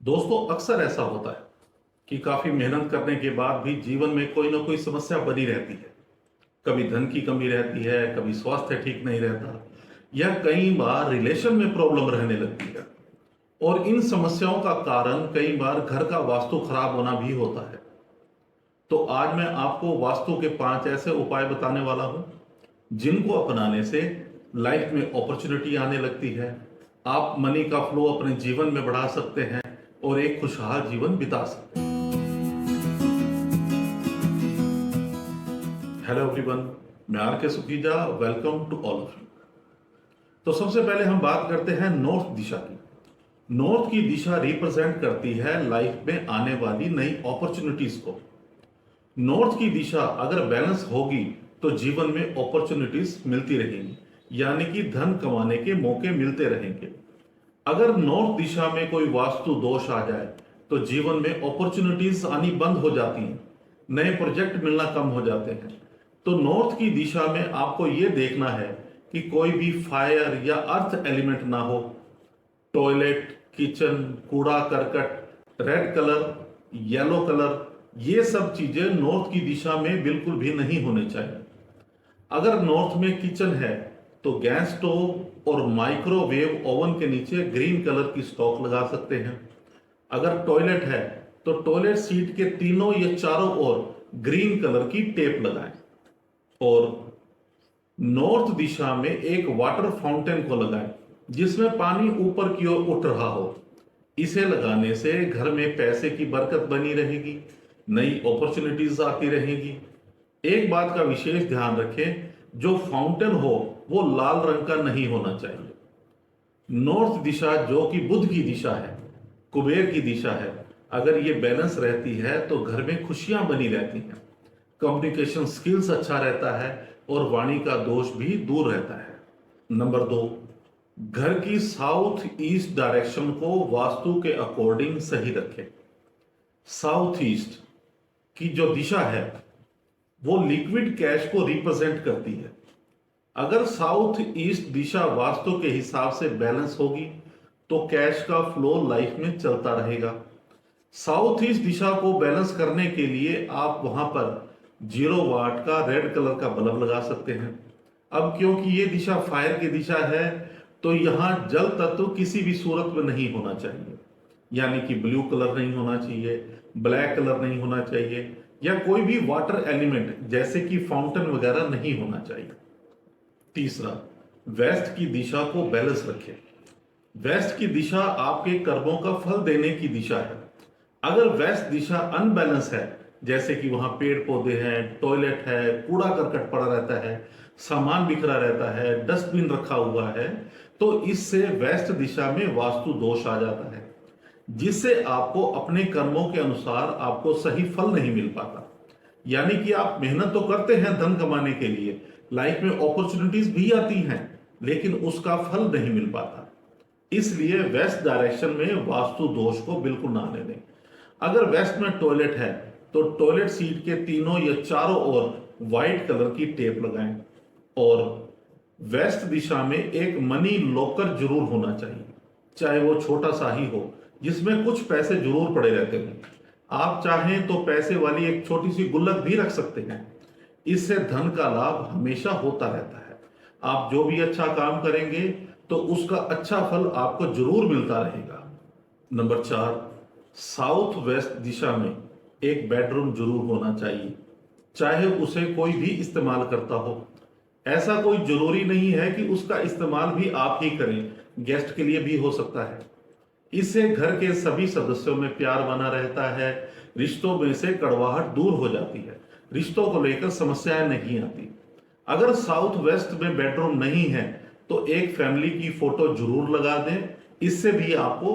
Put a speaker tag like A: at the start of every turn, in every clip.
A: दोस्तों, अक्सर ऐसा होता है कि काफी मेहनत करने के बाद भी जीवन में कोई ना कोई समस्या बनी रहती है। कभी धन की कमी रहती है, कभी स्वास्थ्य ठीक नहीं रहता, या कई बार रिलेशन में प्रॉब्लम रहने लगती है। और इन समस्याओं का कारण कई बार घर का वास्तु खराब होना भी होता है। तो आज मैं आपको वास्तु के 5 ऐसे उपाय बताने वाला हूं जिनको अपनाने से लाइफ में अपॉर्चुनिटी आने लगती है। आप मनी का फ्लो अपने जीवन में बढ़ा सकते हैं और एक खुशहाल जीवन बिता सकते हैं। हेलो एवरीवन, मैं R K Sukhija, welcome to all of you. तो सबसे पहले हम बात करते हैं नॉर्थ दिशा की। नॉर्थ की दिशा रिप्रेजेंट करती है लाइफ में आने वाली नई अपॉर्चुनिटीज को। नॉर्थ की दिशा अगर बैलेंस होगी तो जीवन में अपॉर्चुनिटीज मिलती रहेंगी, यानी कि धन कमाने के मौके मिलते रहेंगे। अगर नॉर्थ दिशा में कोई वास्तु दोष आ जाए तो जीवन में अपॉर्चुनिटीज आनी बंद हो जाती हैं, नए प्रोजेक्ट मिलना कम हो जाते हैं। तो नॉर्थ की दिशा में आपको यह देखना है कि कोई भी फायर या अर्थ एलिमेंट ना हो। टॉयलेट, किचन, कूड़ा करकट, रेड कलर, येलो कलर, ये सब चीजें नॉर्थ की दिशा में बिल्कुल भी नहीं होने चाहिए। अगर नॉर्थ में किचन है तो गैस स्टोव और माइक्रोवेव ओवन के नीचे ग्रीन कलर की स्टॉक लगा सकते हैं। अगर टॉयलेट है तो टॉयलेट सीट के तीनों या चारों ओर ग्रीन कलर की टेप लगाएं। और नॉर्थ दिशा में एक वाटर फाउंटेन को लगाएं जिसमें पानी ऊपर की ओर उठ रहा हो। इसे लगाने से घर में पैसे की बरकत बनी रहेगी, नई अपॉर्चुनिटीज आती रहेगी। एक बात का विशेष ध्यान रखें, जो फाउंटेन हो वो लाल रंग का नहीं होना चाहिए। नॉर्थ दिशा जो कि बुध की दिशा है, कुबेर की दिशा है, अगर ये बैलेंस रहती है तो घर में खुशियां बनी रहती हैं, कम्युनिकेशन स्किल्स अच्छा रहता है और वाणी का दोष भी दूर रहता है। नंबर 2, घर की साउथ ईस्ट डायरेक्शन को वास्तु के अकॉर्डिंग सही रखें। साउथ ईस्ट की जो दिशा है वो लिक्विड कैश को रिप्रेजेंट करती है। अगर साउथ ईस्ट दिशा वास्तु के हिसाब से बैलेंस होगी तो कैश का फ्लो लाइफ में चलता रहेगा। साउथ ईस्ट दिशा को बैलेंस करने के लिए आप वहां पर 0 वाट का रेड कलर का बल्ब लगा सकते हैं। अब क्योंकि ये दिशा फायर की दिशा है तो यहां जल तत्व किसी भी सूरत में नहीं होना चाहिए, यानी कि ब्लू कलर नहीं होना चाहिए, ब्लैक कलर नहीं होना चाहिए, या कोई भी वाटर एलिमेंट जैसे कि फाउंटेन वगैरह नहीं होना चाहिए। तीसरा, वेस्ट की दिशा को बैलेंस रखें। वेस्ट की दिशा आपके कर्मों का फल देने की दिशा है। अगर वेस्ट दिशा अनबैलेंस है, जैसे कि वहां पेड़ पौधे हैं, टॉयलेट है, कूड़ा करकट पड़ा रहता है, सामान बिखरा रहता है, डस्टबिन रखा हुआ है, तो इससे वेस्ट दिशा में वास्तु दोष आ जाता है, जिससे आपको अपने कर्मों के अनुसार आपको सही फल नहीं मिल पाता। यानी कि आप मेहनत तो करते हैं धन कमाने के लिए, लाइफ में अपॉर्चुनिटीज भी आती हैं, लेकिन उसका फल नहीं मिल पाता। इसलिए वेस्ट डायरेक्शन में वास्तु दोष को बिल्कुल ना आने दें। अगर वेस्ट में टॉयलेट है तो टॉयलेट सीट के तीनों या चारों ओर व्हाइट कलर की टेप लगाएं। और वेस्ट दिशा में एक मनी लॉकर जरूर होना चाहिए, चाहे वो छोटा सा ही हो, जिसमें कुछ पैसे जरूर पड़े रहते हैं। आप चाहें तो पैसे वाली एक छोटी सी गुल्लक भी रख सकते हैं। इससे धन का लाभ हमेशा होता रहता है। आप जो भी अच्छा काम करेंगे तो उसका अच्छा फल आपको जरूर मिलता रहेगा। नंबर 4, साउथ वेस्ट दिशा में एक बेडरूम जरूर होना चाहिए, चाहे उसे कोई भी इस्तेमाल करता हो। ऐसा कोई जरूरी नहीं है कि उसका इस्तेमाल भी आप ही करें, गेस्ट के लिए भी हो सकता है। इससे घर के सभी सदस्यों में प्यार बना रहता है, रिश्तों में से कड़वाहट दूर हो जाती है, रिश्तों को लेकर समस्याएं नहीं आती। अगर साउथ वेस्ट में बेडरूम नहीं है तो एक फैमिली की फोटो जरूर लगा दें, इससे भी आपको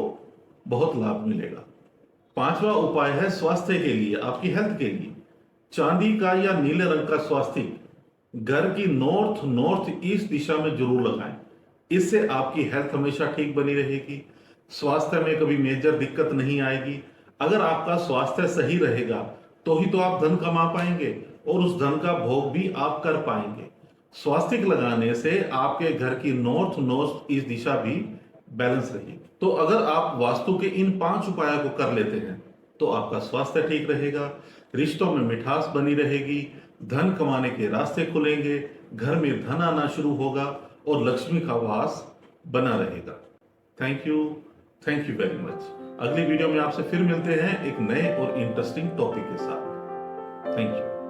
A: बहुत लाभ मिलेगा। 5वां उपाय है स्वास्थ्य के लिए, आपकी हेल्थ के लिए। चांदी का या नीले रंग का स्वास्तिक घर की नॉर्थ ईस्ट दिशा में जरूर लगाएं। इससे आपकी हेल्थ हमेशा ठीक बनी रहेगी, स्वास्थ्य में कभी मेजर दिक्कत नहीं आएगी। अगर आपका स्वास्थ्य सही रहेगा तो ही तो आप धन कमा पाएंगे और उस धन का भोग भी आप कर पाएंगे। स्वास्तिक लगाने से आपके घर की नॉर्थ ईस्ट दिशा भी बैलेंस रहिए। तो अगर आप वास्तु के इन 5 उपायों को कर लेते हैं तो आपका स्वास्थ्य ठीक रहेगा, रिश्तों में मिठास बनी रहेगी, धन कमाने के रास्ते खुलेंगे, घर में धन आना शुरू होगा और लक्ष्मी का वास बना रहेगा। Thank you very much. अगली वीडियो में आपसे फिर मिलते हैं एक नए और इंटरेस्टिंग टॉपिक के साथ। Thank you.